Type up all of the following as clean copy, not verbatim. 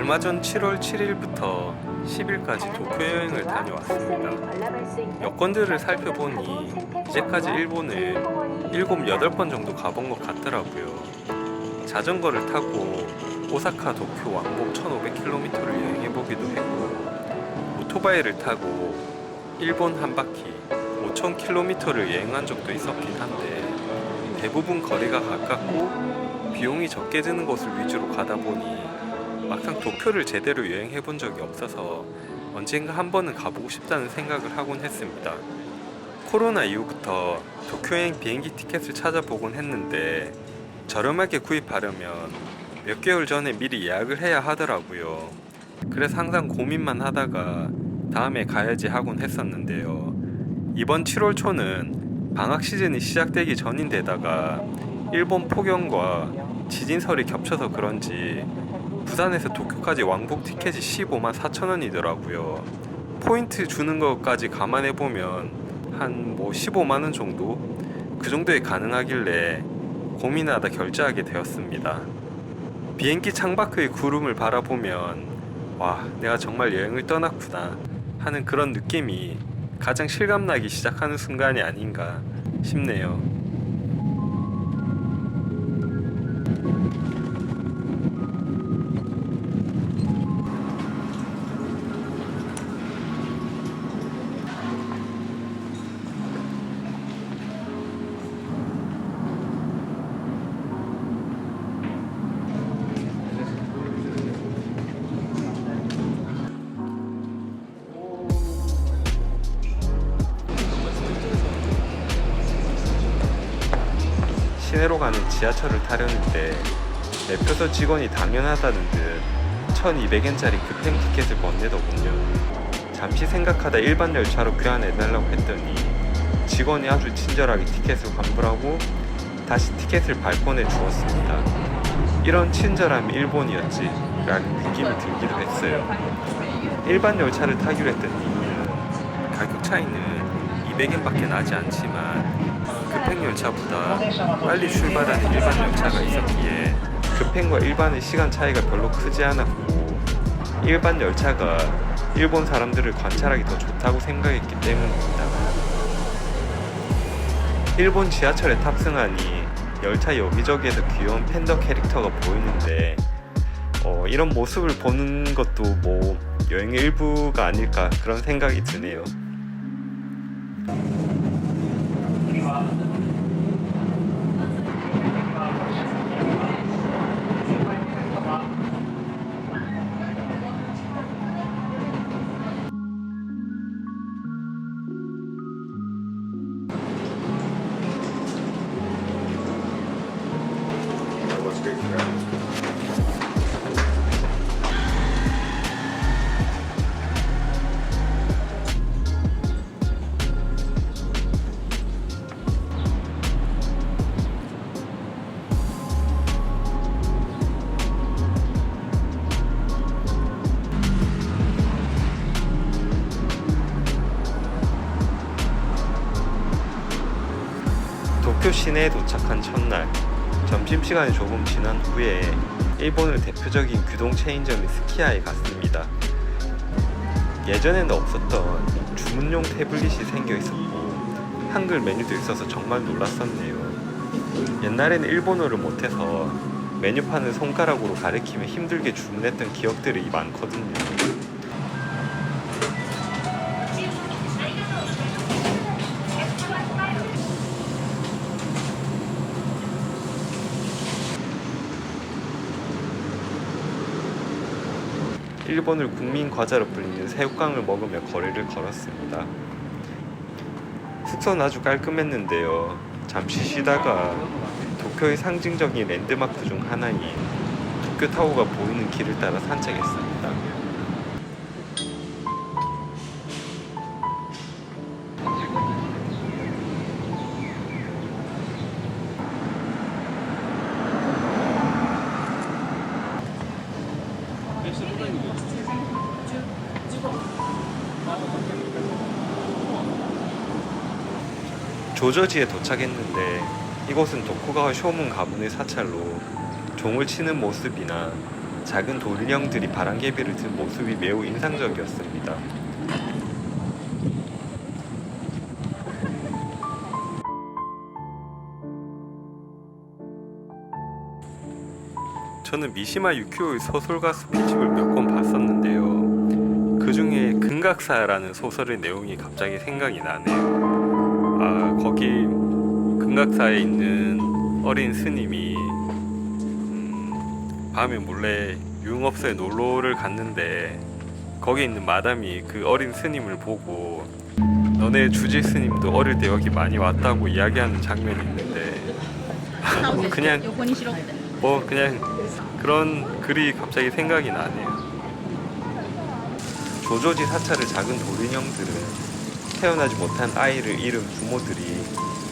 얼마 전 7월 7일부터 10일까지 도쿄 여행을 다녀왔습니다. 여권들을 살펴보니 이제까지 일본을 7, 8번 정도 가본 것 같더라고요. 자전거를 타고 오사카 도쿄 왕복 1500km를 여행해보기도 했고, 오토바이를 타고 일본 한 바퀴 5000km를 여행한 적도 있었긴 한데, 대부분 거리가 가깝고 비용이 적게 드는 곳을 위주로 가다 보니 막상 도쿄를 제대로 여행해 본 적이 없어서 언젠가 한 번은 가보고 싶다는 생각을 하곤 했습니다. 코로나 이후부터 도쿄 여행 비행기 티켓을 찾아보곤 했는데 저렴하게 구입하려면 몇 개월 전에 미리 예약을 해야 하더라고요. 그래서 항상 고민만 하다가 다음에 가야지 하곤 했었는데요. 이번 7월 초는 방학 시즌이 시작되기 전인데다가 일본 폭염과 지진설이 겹쳐서 그런지 부산에서 도쿄까지 왕복 티켓이 15만 4천 원이더라고요. 포인트 주는 것까지 감안해보면 한 15만 원 정도? 그 정도에 가능하길래 고민하다 결제하게 되었습니다. 비행기 창밖의 구름을 바라보면 와, 내가 정말 여행을 떠났구나 하는 그런 느낌이 가장 실감나기 시작하는 순간이 아닌가 싶네요. 시내로 가는 지하철을 타려는데 매표소 직원이 당연하다는 듯 1200엔짜리 급행 티켓을 건네더군요. 잠시 생각하다 일반 열차로 교환해달라고 했더니 직원이 아주 친절하게 티켓을 환불하고 다시 티켓을 발권해 주었습니다. 이런 친절함이 일본이었지 라는 느낌이 들기도 했어요. 일반 열차를 타기로 했던 이유는 가격 차이는 200엔 밖에 나지 않지만 급행열차보다 빨리 출발하는 일반 열차가 있었기에 급행과 일반의 시간 차이가 별로 크지 않았고, 일반 열차가 일본 사람들을 관찰하기 더 좋다고 생각했기 때문입니다. 일본 지하철에 탑승하니 열차 여기저기에서 귀여운 팬더 캐릭터가 보이는데 이런 모습을 보는 것도 여행의 일부가 아닐까 그런 생각이 드네요. 도쿄 시내에 도착한 첫날, 점심시간이 조금 지난 후에 일본의 대표적인 규동 체인점인 스키야에 갔습니다. 예전에는 없었던 주문용 태블릿이 생겨 있었고 한글 메뉴도 있어서 정말 놀랐었네요. 옛날에는 일본어를 못해서 메뉴판을 손가락으로 가리키며 힘들게 주문했던 기억들이 많거든요. 일본을 국민 과자로 불리는 새우깡을 먹으며 거리를 걸었습니다. 숙소는 아주 깔끔했는데요. 잠시 쉬다가 도쿄의 상징적인 랜드마크 중 하나인 도쿄타워가 보이는 길을 따라 산책했습니다. 조저지에 도착했는데 이곳은 도쿠가와 쇼문 가문의 사찰로 종을 치는 모습이나 작은 돌인형들이 바람개비를 든 모습이 매우 인상적이었습니다. 저는 미시마 유키오의 소설과 스피집을 몇 권 봤었는데요. 그 중에 금각사라는 소설의 내용이 갑자기 생각이 나네요. 거기 금각사에 있는 어린 스님이 밤에 몰래 유흥업소에 놀러를 갔는데 거기 있는 마담이 그 어린 스님을 보고 너네 주지 스님도 어릴 때 여기 많이 왔다고 이야기하는 장면이 있는데 그냥 그런 글이 갑자기 생각이 나네요. 조조지 사찰의 작은 돌인형들은 태어나지 못한 아이를 잃은 부모들이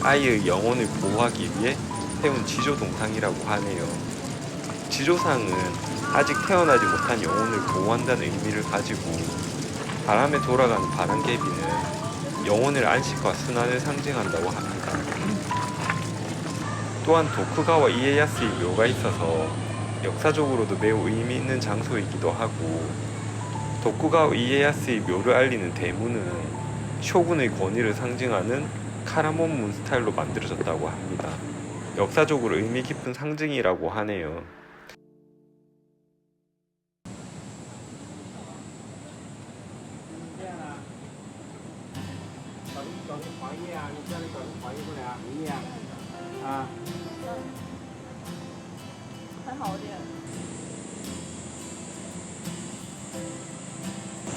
아이의 영혼을 보호하기 위해 세운 지조동상이라고 하네요. 지조상은 아직 태어나지 못한 영혼을 보호한다는 의미를 가지고 바람에 돌아가는 바람개비는 영혼의 안식과 순환을 상징한다고 합니다. 또한 도쿠가와 이에야스의 묘가 있어서 역사적으로도 매우 의미 있는 장소이기도 하고 도쿠가와 이에야스의 묘를 알리는 대문은 쇼군의 권위를 상징하는 카라몬문 스타일로 만들어졌다고 합니다. 역사적으로 의미 깊은 상징이라고 하네요.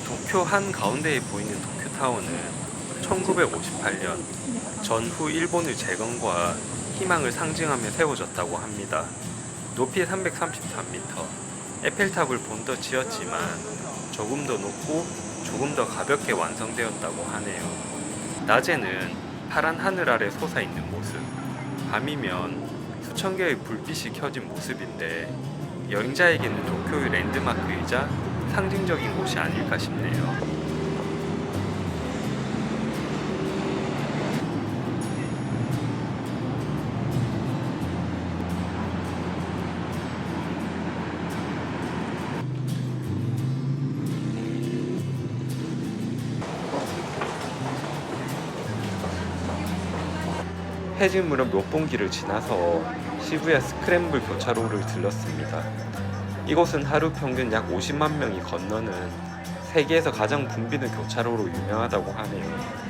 도쿄 한가운데에 보이는 도쿄타워는 1958년 전후 일본의 재건과 희망을 상징하며 세워졌다고 합니다. 높이 333m, 에펠탑을 좀 더 지었지만 조금 더 높고 조금 더 가볍게 완성되었다고 하네요. 낮에는 파란 하늘 아래 솟아있는 모습, 밤이면 수천 개의 불빛이 켜진 모습인데 여행자에게는 도쿄의 랜드마크이자 상징적인 곳이 아닐까 싶네요. 해질무렵 롯본기를 지나서 시부야 스크램블 교차로를 들렀습니다. 이곳은 하루 평균 약 50만 명이 건너는 세계에서 가장 붐비는 교차로로 유명하다고 하네요.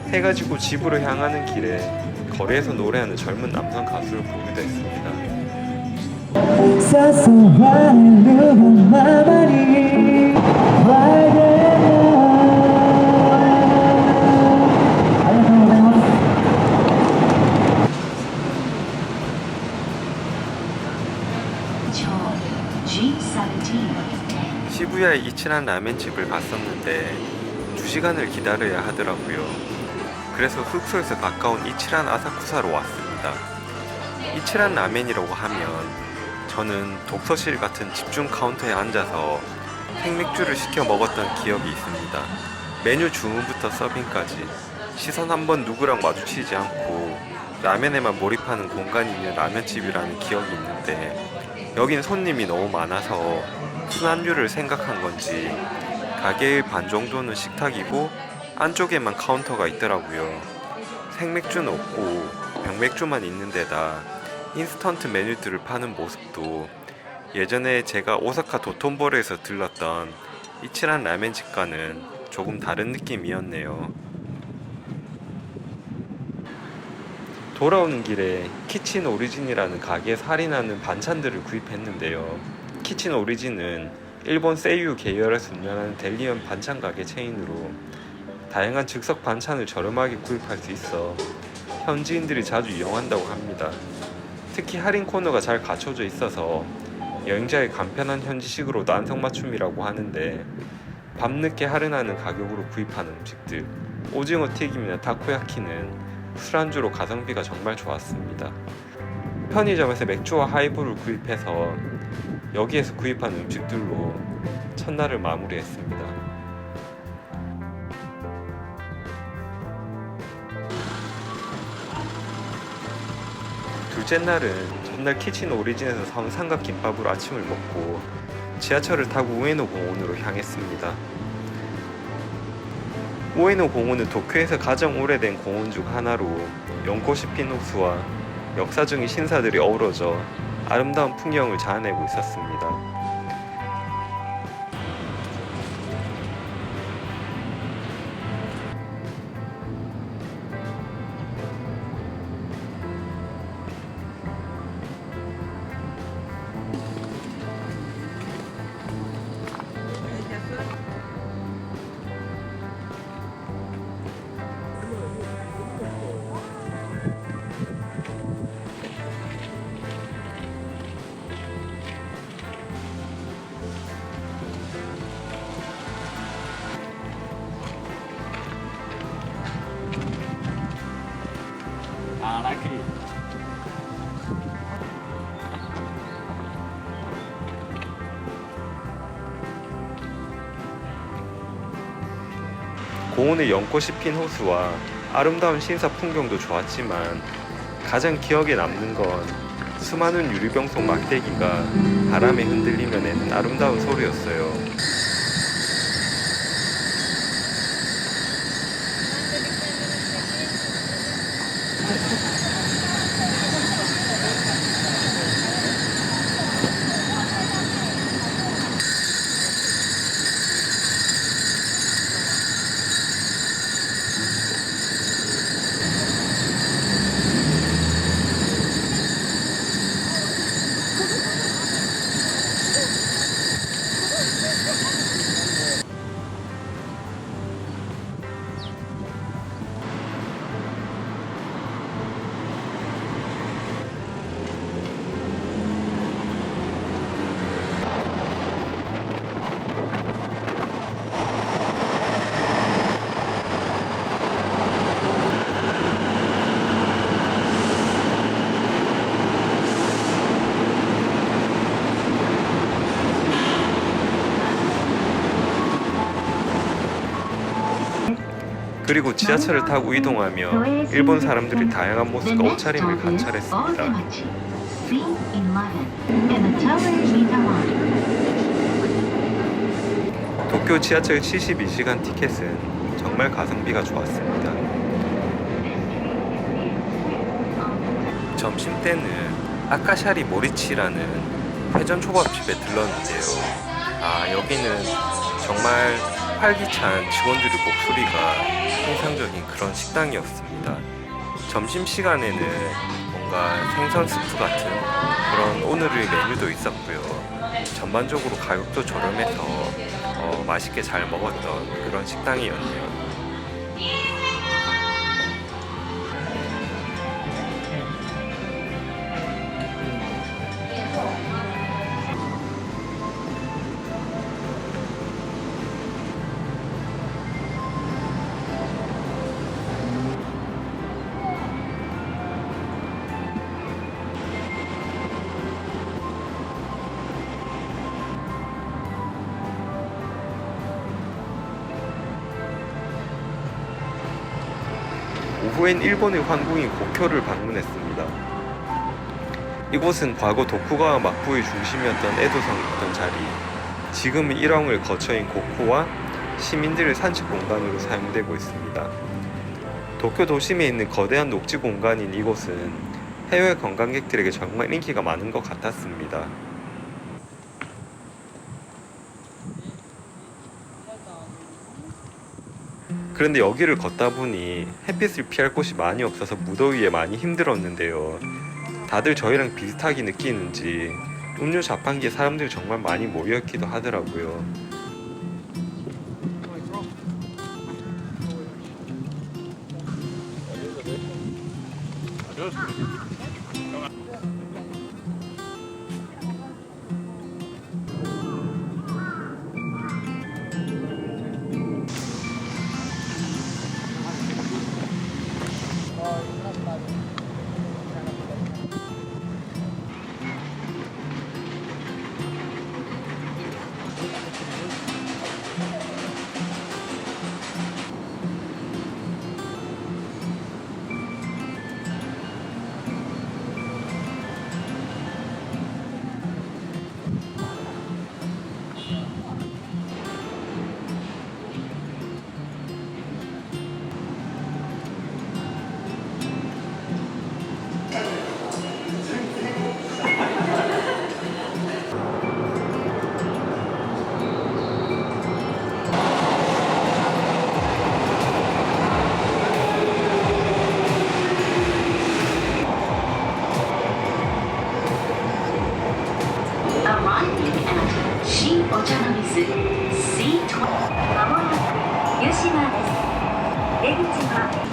해가 지고 집으로 향하는 길에 거리에서 노래하는 젊은 남성 가수를 보기도 했습니다. 시부야의 이치란 라멘집을 갔었는데 2시간을 기다려야 하더라고요. 그래서 숙소에서 가까운 이치란 아사쿠사로 왔습니다. 이치란 라멘이라고 하면 저는 독서실 같은 집중 카운터에 앉아서 생맥주를 시켜 먹었던 기억이 있습니다. 메뉴 주문부터 서빙까지 시선 한번 누구랑 마주치지 않고 라면에만 몰입하는 공간이 있는 라면집이라는 기억이 있는데 여긴 손님이 너무 많아서 순환율을 생각한 건지 가게의 반 정도는 식탁이고 안쪽에만 카운터가 있더라고요. 생맥주는 없고 병맥주만 있는 데다 인스턴트 메뉴들을 파는 모습도 예전에 제가 오사카 도톤보리에서 들렀던 이치란 라멘 집과는 조금 다른 느낌이었네요. 돌아오는 길에 키친 오리진이라는 가게에서 할인하는 반찬들을 구입했는데요. 키친 오리진은 일본 세이유 계열에서 운영하는 델리언 반찬 가게 체인으로 다양한 즉석 반찬을 저렴하게 구입할 수 있어 현지인들이 자주 이용한다고 합니다. 특히 할인 코너가 잘 갖춰져 있어서 여행자의 간편한 현지식으로도 안성맞춤이라고 하는데 밤늦게 할인하는 가격으로 구입하는 음식들, 오징어 튀김이나 타코야키는 술안주로 가성비가 정말 좋았습니다. 편의점에서 맥주와 하이볼을 구입해서 여기에서 구입한 음식들로 첫날을 마무리했습니다. 둘째 날은 전날 키친 오리진에서 사온 삼각김밥으로 아침을 먹고 지하철을 타고 우에노 공원으로 향했습니다. 우에노 공원은 도쿄에서 가장 오래된 공원 중 하나로 연꽃이 핀 호수와 역사적인 신사들이 어우러져 아름다운 풍경을 자아내고 있었습니다. 공원의 연꽃이 핀 호수와 아름다운 신사 풍경도 좋았지만 가장 기억에 남는 건 수많은 유리병 속 막대기가 바람에 흔들리며 내는 아름다운 소리였어요. 그리고 지하철을 타고 이동하며 일본 사람들이 다양한 모습과 옷차림을 관찰했습니다. 도쿄 지하철 72시간 티켓은 정말 가성비가 좋았습니다. 점심 때는 아카샤리 모리치라는 회전 초밥집에 들렀는데요. 여기는 정말 활기찬 직원들의 목소리가 인상적인 그런 식당이었습니다. 점심시간에는 뭔가 생선 스프 같은 그런 오늘의 메뉴도 있었고요. 전반적으로 가격도 저렴해서 맛있게 잘 먹었던 그런 식당이었네요. 오후엔 일본의 황궁인 고쿄를 방문했습니다. 이곳은 과거 도쿠가와 막부의 중심이었던 에도성이 있던 자리, 지금은 일왕을 거처인 고코와 시민들의 산책 공간으로 사용되고 있습니다. 도쿄 도심에 있는 거대한 녹지 공간인 이곳은 해외 관광객들에게 정말 인기가 많은 것 같았습니다. 그런데 여기를 걷다 보니 햇빛을 피할 곳이 많이 없어서 무더위에 많이 힘들었는데요. 다들 저희랑 비슷하게 느끼는지 음료 자판기에 사람들이 정말 많이 모여있기도 하더라고요. Arriving at Shin Ochanomizu C20 まもなく湯島です。出口は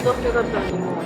이렇게 갔더니 뭐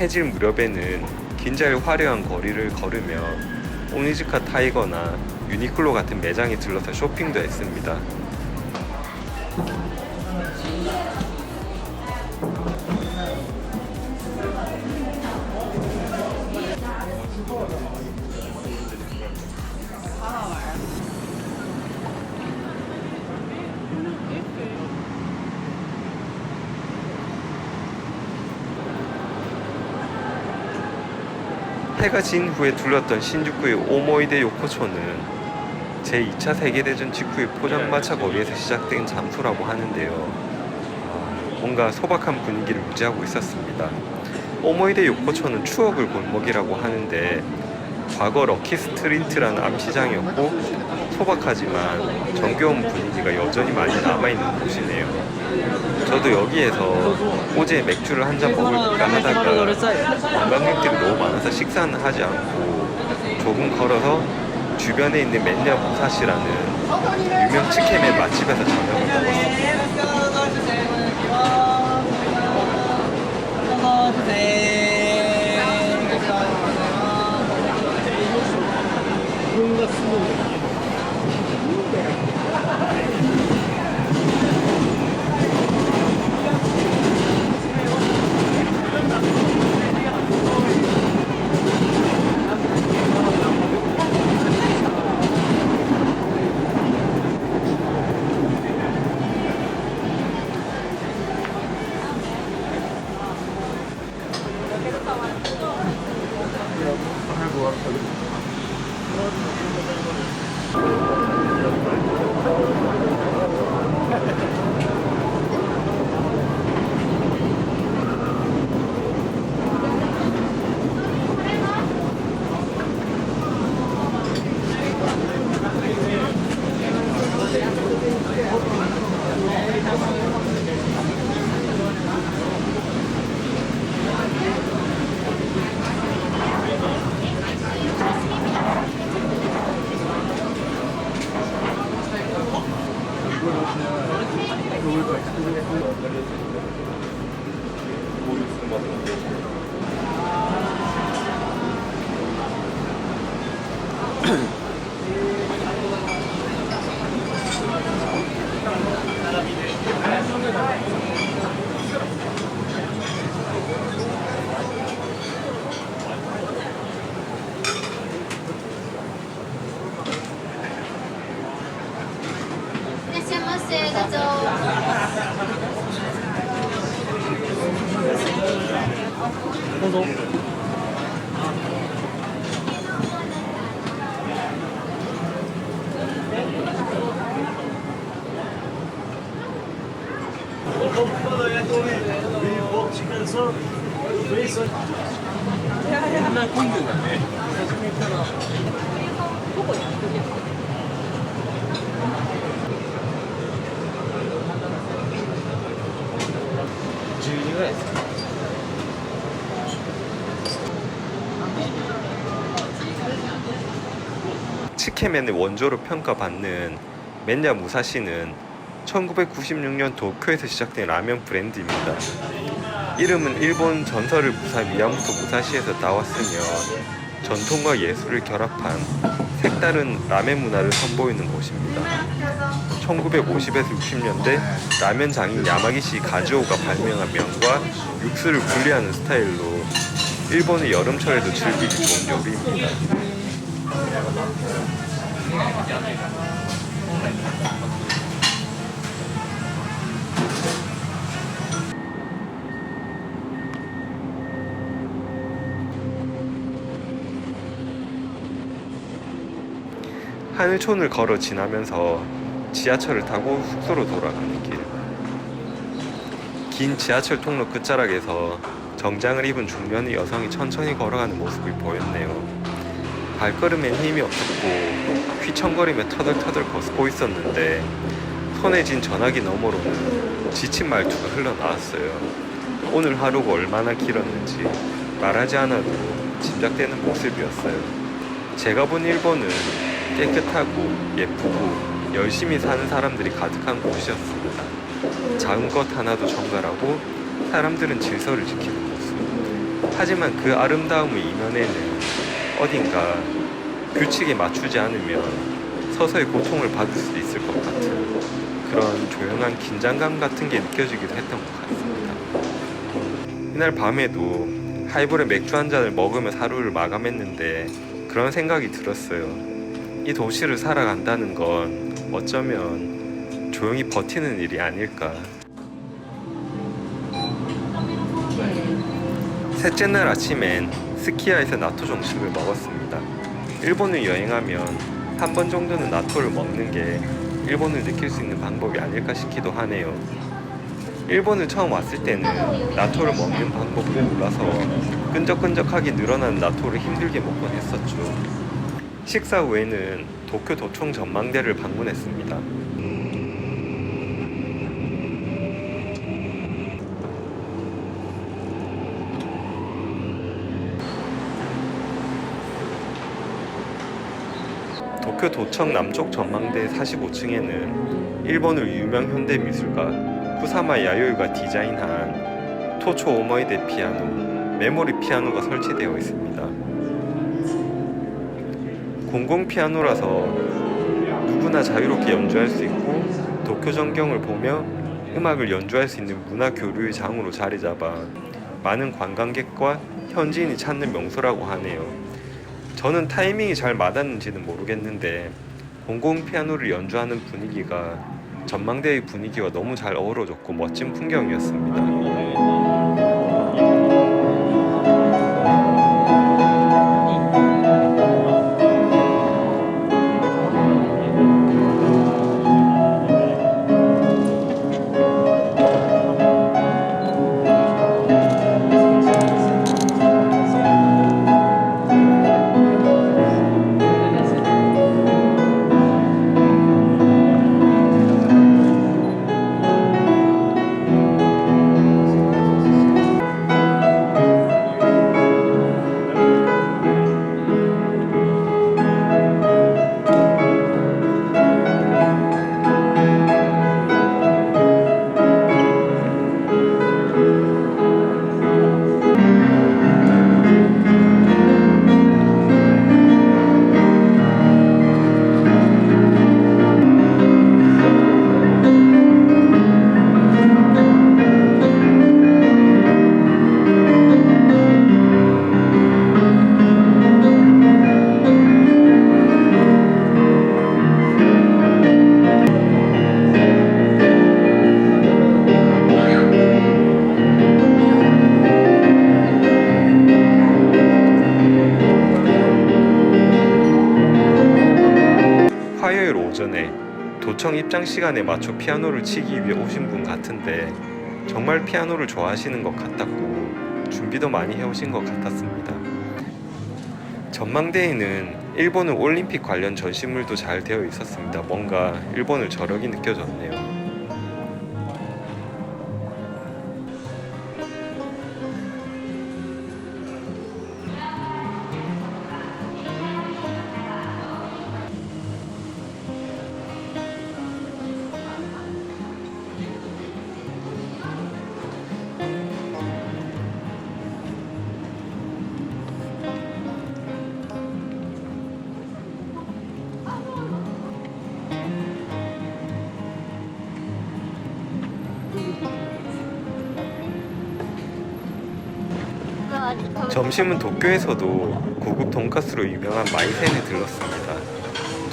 해질 무렵에는 긴자의 화려한 거리를 걸으며 오니즈카 타이거나 유니클로 같은 매장에 들러서 쇼핑도 했습니다. 해가 진 후에 둘렀던 신주쿠의 오모이데 요코초는 제2차 세계대전 직후의 포장마차 거리에서 시작된 장소라고 하는데요. 뭔가 소박한 분위기를 유지하고 있었습니다. 오모이데 요코초는 추억의 골목이라고 하는데 과거 럭키 스트리트라는 암시장이었고 소박하지만 정겨운 분위기가 여전히 많이 남아있는 곳이네요. 저도 여기에서 어제 맥주를 한 잔 먹을까 하다가 관광객들이 너무 많아서 식사는 하지 않고 조금 걸어서 주변에 있는 맨야 무사시라는 유명 치케맨 맛집에서 저녁을 먹었습니다. 치케맨의 원조로 평가받는 맨야 무사시는 1996년 도쿄에서 시작된 라면 브랜드입니다. 이름은 일본 전설의 무사 미야모토 무사시에서 나왔으며 전통과 예술을 결합한 색다른 라멘 문화를 선보이는 곳입니다. 1950에서 60년대 라면 장인 야마기시 가즈오가 발명한 면과 육수를 분리하는 스타일로 일본의 여름철에도 즐기기 좋은 요리입니다. 하늘촌을 걸어 지나면서 지하철을 타고 숙소로 돌아가는 길. 긴 지하철 통로 끝자락에서 정장을 입은 중년의 여성이 천천히 걸어가는 모습이 보였네요. 발걸음엔 힘이 없었고 휘청거리며 터덜터덜 걷고 있었는데 손에 쥔 전화기 너머로는 지친 말투가 흘러나왔어요. 오늘 하루가 얼마나 길었는지 말하지 않아도 짐작되는 모습이었어요. 제가 본 일본은 깨끗하고 예쁘고 열심히 사는 사람들이 가득한 곳이었습니다. 작은 것 하나도 정갈하고 사람들은 질서를 지키는 모습. 하지만 그 아름다움의 이면에는 어딘가 규칙에 맞추지 않으면 서서히 고통을 받을 수도 있을 것 같은 그런 조용한 긴장감 같은 게 느껴지기도 했던 것 같습니다. 이날 밤에도 하이볼에 맥주 한 잔을 먹으면서 하루를 마감했는데 그런 생각이 들었어요. 이 도시를 살아간다는 건 어쩌면 조용히 버티는 일이 아닐까. 셋째 날 아침엔 스키야에서 나토 정식을 먹었습니다. 일본을 여행하면 한 번 정도는 나토를 먹는 게 일본을 느낄 수 있는 방법이 아닐까 싶기도 하네요. 일본을 처음 왔을 때는 나토를 먹는 방법도 몰라서 끈적끈적하게 늘어나는 나토를 힘들게 먹곤 했었죠. 식사 후에는 도쿄 도청 전망대를 방문했습니다. 도쿄 도청 남쪽 전망대 45층에는 일본의 유명 현대 미술가 후사마 야요이가 디자인한 토초 오모이데 피아노, 메모리 피아노가 설치되어 있습니다. 공공 피아노라서 누구나 자유롭게 연주할 수 있고 도쿄 전경을 보며 음악을 연주할 수 있는 문화 교류의 장으로 자리 잡아 많은 관광객과 현지인이 찾는 명소라고 하네요. 저는 타이밍이 잘 맞았는지는 모르겠는데 공공 피아노를 연주하는 분위기가 전망대의 분위기와 너무 잘 어우러졌고 멋진 풍경이었습니다. 화요일 오전에 도청 입장 시간에 맞춰 피아노를 치기 위해 오신 분 같은데 정말 피아노를 좋아하시는 것 같았고 준비도 많이 해오신 것 같았습니다. 전망대에는 일본의 올림픽 관련 전시물도 잘 되어 있었습니다. 뭔가 일본을 저력이 느껴졌네요. 점심은 도쿄에서도 고급 돈가스로 유명한 마이센에 들렀습니다.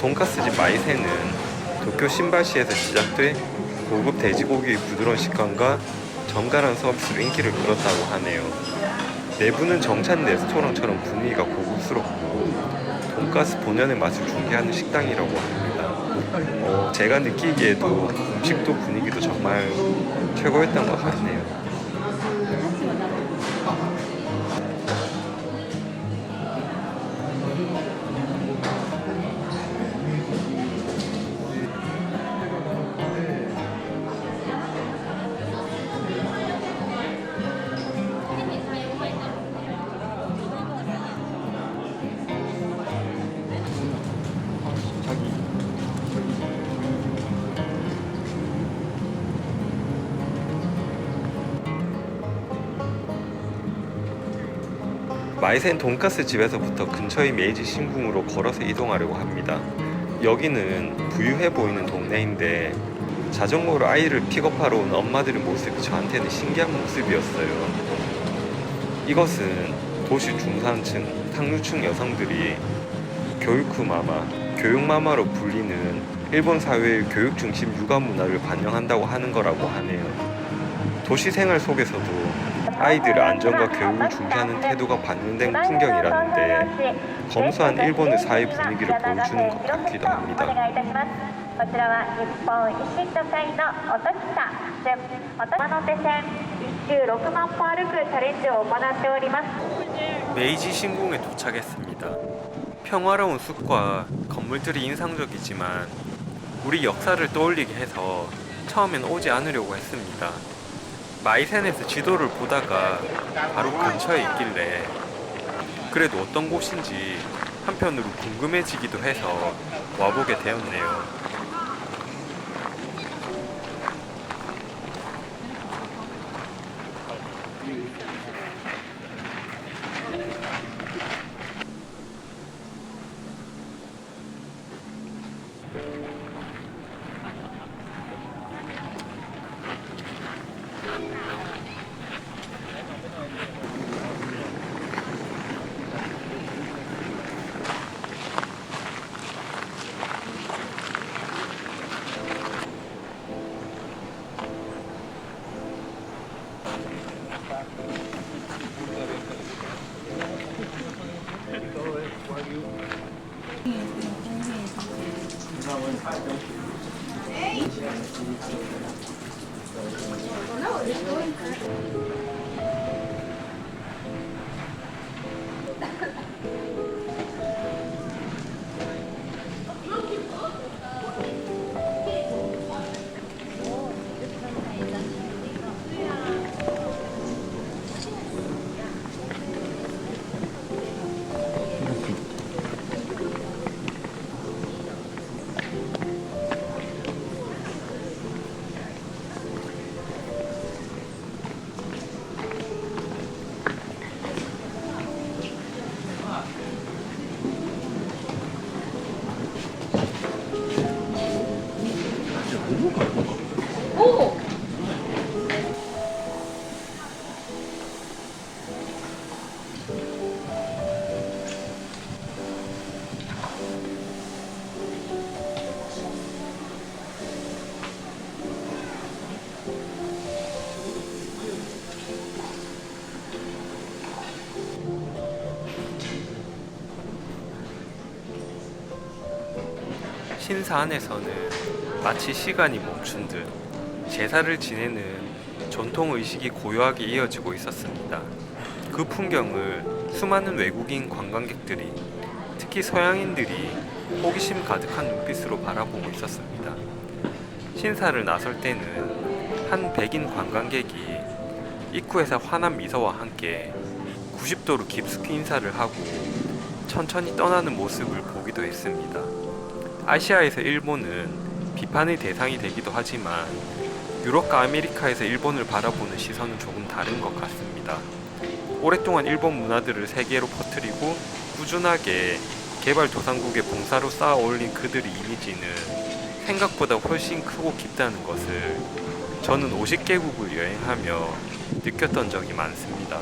돈가스집 마이센은 도쿄 신바시에서 시작돼 고급 돼지고기의 부드러운 식감과 정갈한 서비스로 인기를 끌었다고 하네요. 내부는 정찬 레스토랑처럼 분위기가 고급스럽고 돈가스 본연의 맛을 중개하는 식당이라고 합니다. 제가 느끼기에도 음식도 분위기도 정말 최고였던 것 같네요. 마이센 돈가스 집에서부터 근처의 메이지 신궁으로 걸어서 이동하려고 합니다. 여기는 부유해 보이는 동네인데 자전거로 아이를 픽업하러 온 엄마들의 모습이 저한테는 신기한 모습이었어요. 이것은 도시 중산층, 상류층 여성들이 교육마마, 교육마마로 불리는 일본 사회의 교육 중심 육아 문화를 반영한다고 하는 거라고 하네요. 도시 생활 속에서도 아이들의 안전과 교육을 중시하는 태도가 반영된 풍경이라는데 검소한 일본의 사회 분위기를 보여주는 것 같기도 합니다. こちらは日本維新と会の音北山手線1周6万歩歩くチャレンジを行っております。 메이지 신궁에 도착했습니다. 평화로운 숲과 건물들이 인상적이지만 우리 역사를 떠올리게 해서 처음엔 오지 않으려고 했습니다. 마이센에서 지도를 보다가 바로 근처에 있길래 그래도 어떤 곳인지 한편으로 궁금해지기도 해서 와보게 되었네요. 신사 안에서는 마치 시간이 멈춘 듯 제사를 지내는 전통 의식이 고요하게 이어지고 있었습니다. 그 풍경을 수많은 외국인 관광객들이, 특히 서양인들이 호기심 가득한 눈빛으로 바라보고 있었습니다. 신사를 나설 때는 한 백인 관광객이 입구에서 환한 미소와 함께 90도로 깊숙이 인사를 하고 천천히 떠나는 모습을 보기도 했습니다. 아시아에서 일본은 비판의 대상이 되기도 하지만 유럽과 아메리카에서 일본을 바라보는 시선은 조금 다른 것 같습니다. 오랫동안 일본 문화들을 세계로 퍼뜨리고 꾸준하게 개발도상국의 봉사로 쌓아 올린 그들의 이미지는 생각보다 훨씬 크고 깊다는 것을 저는 50개국을 여행하며 느꼈던 적이 많습니다.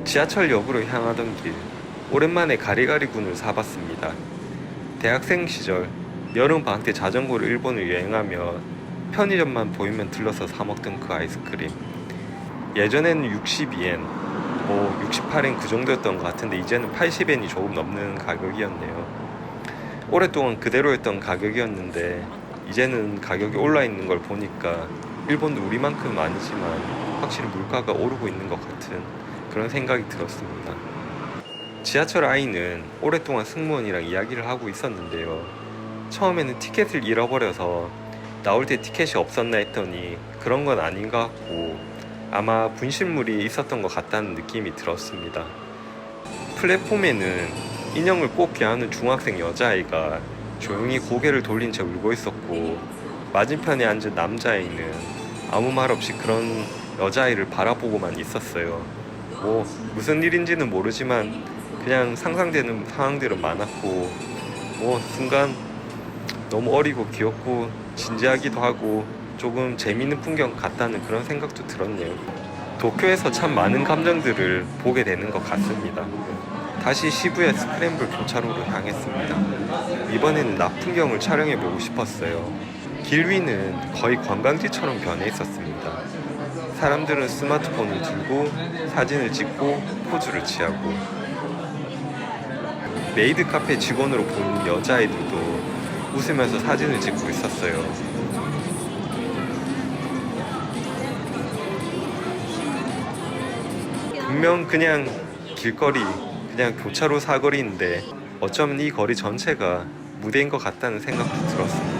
지하철역으로 향하던 길, 오랜만에 가리가리군을 사봤습니다. 대학생 시절 여름 방학 때 자전거로 일본을 여행하며 편의점만 보이면 들러서 사 먹던 그 아이스크림. 예전에는 62엔, 68엔 그 정도였던 것 같은데 이제는 80엔이 조금 넘는 가격이었네요. 오랫동안 그대로였던 가격이었는데 이제는 가격이 올라 있는 걸 보니까 일본도 우리만큼은 아니지만 확실히 물가가 오르고 있는 것 같은 그런 생각이 들었습니다. 지하철 아이는 오랫동안 승무원이랑 이야기를 하고 있었는데요. 처음에는 티켓을 잃어버려서 나올 때 티켓이 없었나 했더니 그런 건 아닌 것 같고 아마 분실물이 있었던 것 같다는 느낌이 들었습니다. 플랫폼에는 인형을 꼭 껴안은 중학생 여자아이가 조용히 고개를 돌린 채 울고 있었고 맞은편에 앉은 남자아이는 아무 말 없이 그런 여자아이를 바라보고만 있었어요. 무슨 일인지는 모르지만 그냥 상상되는 상황들은 많았고 순간 너무 어리고 귀엽고 진지하기도 하고 조금 재미있는 풍경 같다는 그런 생각도 들었네요. 도쿄에서 참 많은 감정들을 보게 되는 것 같습니다. 다시 시부야 스크램블 교차로로 향했습니다. 이번에는 낮 풍경을 촬영해보고 싶었어요. 길 위는 거의 관광지처럼 변해 있었습니다. 사람들은 스마트폰을 들고 사진을 찍고 포즈를 취하고 메이드 카페 직원으로 보이는 여자아이들도 웃으면서 사진을 찍고 있었어요. 분명 그냥 길거리, 그냥 교차로 사거리인데 어쩌면 이 거리 전체가 무대인 것 같다는 생각도 들었습니다.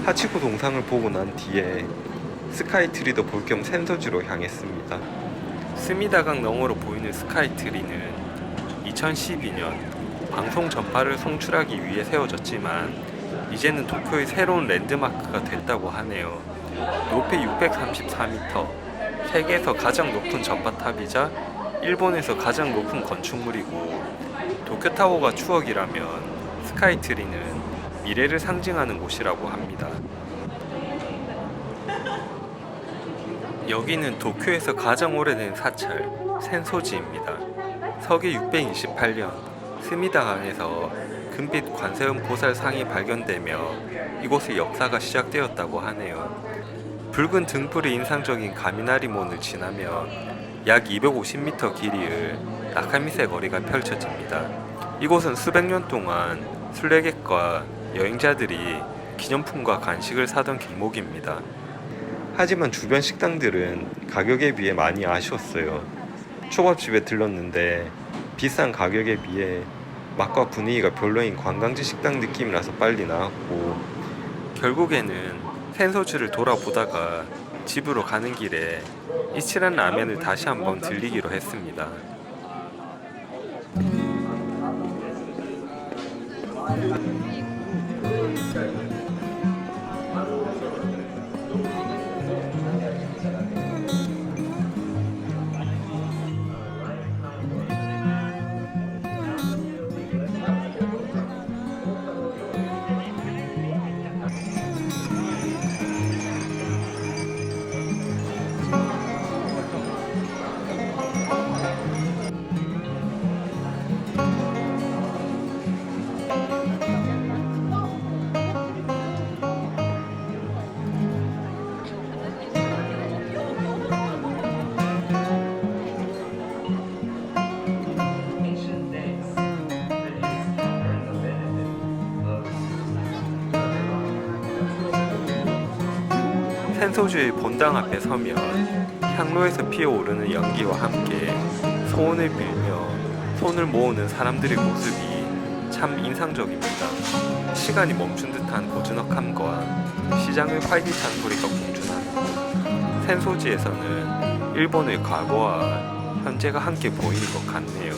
하치구 동상을 보고 난 뒤에 스카이트리도 볼 겸 센소지로 향했습니다. 스미다강 너머로 보이는 스카이트리는 2012년 방송 전파를 송출하기 위해 세워졌지만 이제는 도쿄의 새로운 랜드마크가 됐다고 하네요. 높이 634m, 세계에서 가장 높은 전파탑이자 일본에서 가장 높은 건축물이고, 도쿄타워가 추억이라면 스카이트리는 미래를 상징하는 곳이라고 합니다. 여기는 도쿄에서 가장 오래된 사찰 센소지입니다. 서기 628년 스미다강에서 금빛 관세음 보살상이 발견되며 이곳의 역사가 시작되었다고 하네요. 붉은 등불이 인상적인 가미나리몬을 지나면 약 250m 길이의 나카미세 거리가 펼쳐집니다. 이곳은 수백 년 동안 순례객과 여행자들이 기념품과 간식을 사던 길목입니다. 하지만 주변 식당들은 가격에 비해 많이 아쉬웠어요. 초밥집에 들렀는데 비싼 가격에 비해 맛과 분위기가 별로인 관광지 식당 느낌이라서 빨리 나왔고, 결국에는 센소지를 돌아보다가 집으로 가는 길에 이치란 라멘을 다시 한번 들리기로 했습니다. 센소주의 본당 앞에 서면 향로에서 피어오르는 연기와 함께 소원을 빌며 손을 모으는 사람들의 모습이 참 인상적입니다. 시간이 멈춘 듯한 고즈넉함과 시장의 활기찬 소리가 공존하는 센소지에서는 일본의 과거와 현재가 함께 보이는 것 같네요.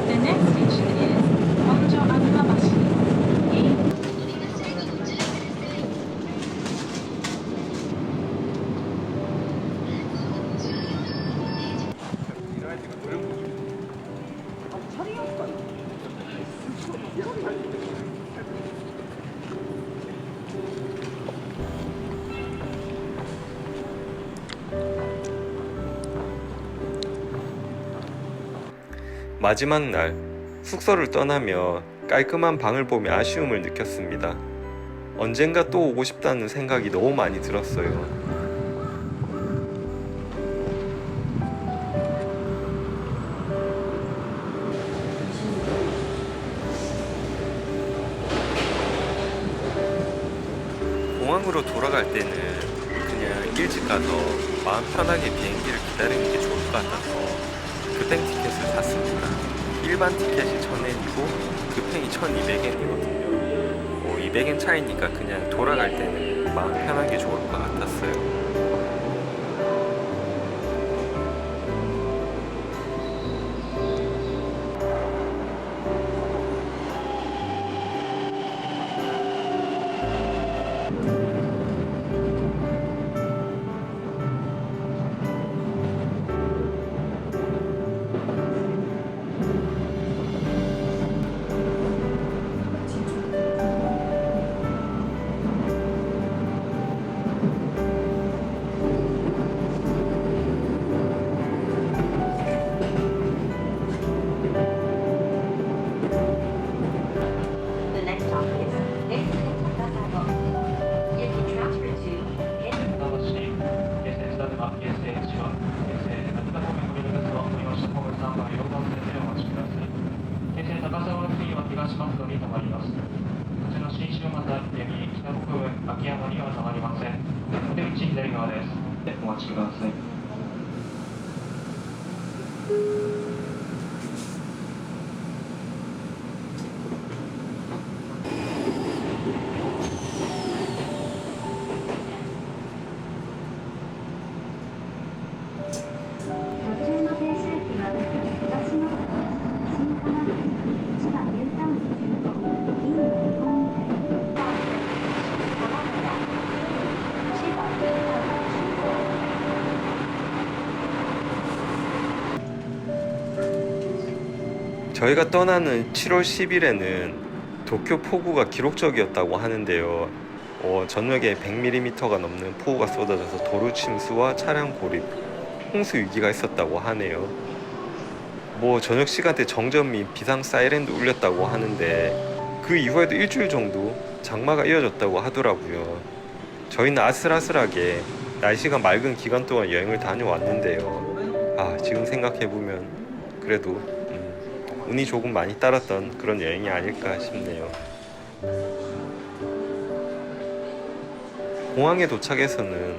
The next station is Honjo Anumabashi. 마지막 날 숙소를 떠나며 깔끔한 방을 보며 아쉬움을 느꼈습니다. 언젠가 또 오고 싶다는 생각이 너무 많이 들었어요. 공항으로 돌아갈 때는 그냥 일찍 가서 마음 편하게 비행기를 기다리는 게 좋을 것 같아서 급행 티켓을 샀습니다. 일반 티켓이 1,000엔이고 급행이 1,200엔이거든요. 200엔 차이니까 그냥 돌아갈 때는 마음 편한 게 좋을 것 같았어요. しますとに止まります。こちら新州又駅北北分秋山には止まりません。お出口左側です。お待ちください。途中の停止駅は東の新浜口千葉ニュータウン15銀の日本みたい저희가 떠나는 7월 10일에는 도쿄 폭우가 기록적이었다고 하는데요. 전역에 100mm가 넘는 폭우가 쏟아져서 도로 침수와 차량 고립, 홍수 위기가 있었다고 하네요. 저녁 시간대 정전 및 비상 사이렌도 울렸다고 하는데 그 이후에도 일주일 정도 장마가 이어졌다고 하더라고요. 저희는 아슬아슬하게 날씨가 맑은 기간 동안 여행을 다녀왔는데요. 지금 생각해보면 그래도 운이 조금 많이 따랐던 그런 여행이 아닐까 싶네요. 공항에 도착해서는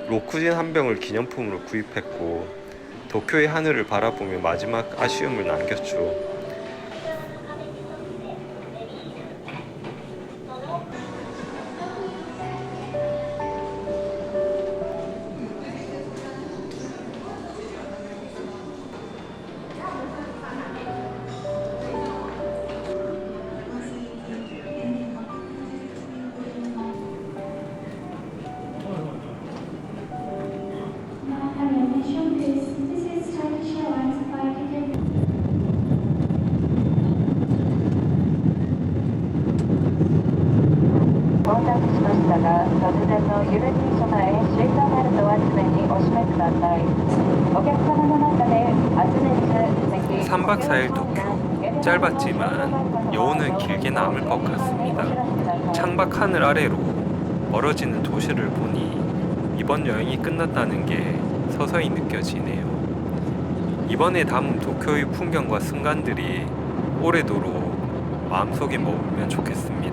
로쿠진 한 병을 기념품으로 구입했고 도쿄의 하늘을 바라보며 마지막 아쉬움을 남겼죠.到着しましたが、突然の揺れに備え、シートベルトは常にお締めください。お客様の中で発熱、咳、 3박 4일 도쿄. 짧았지만 여운은 길게 남을 것 같습니다. 창밖 하늘 아래로 멀어지는 도시를 보니 이번 여행이 끝났다는 게 서서히 느껴지네요. 이번에 담은 도쿄의 풍경과 순간들이 오래도록 마음속에 머물면 좋겠습니다.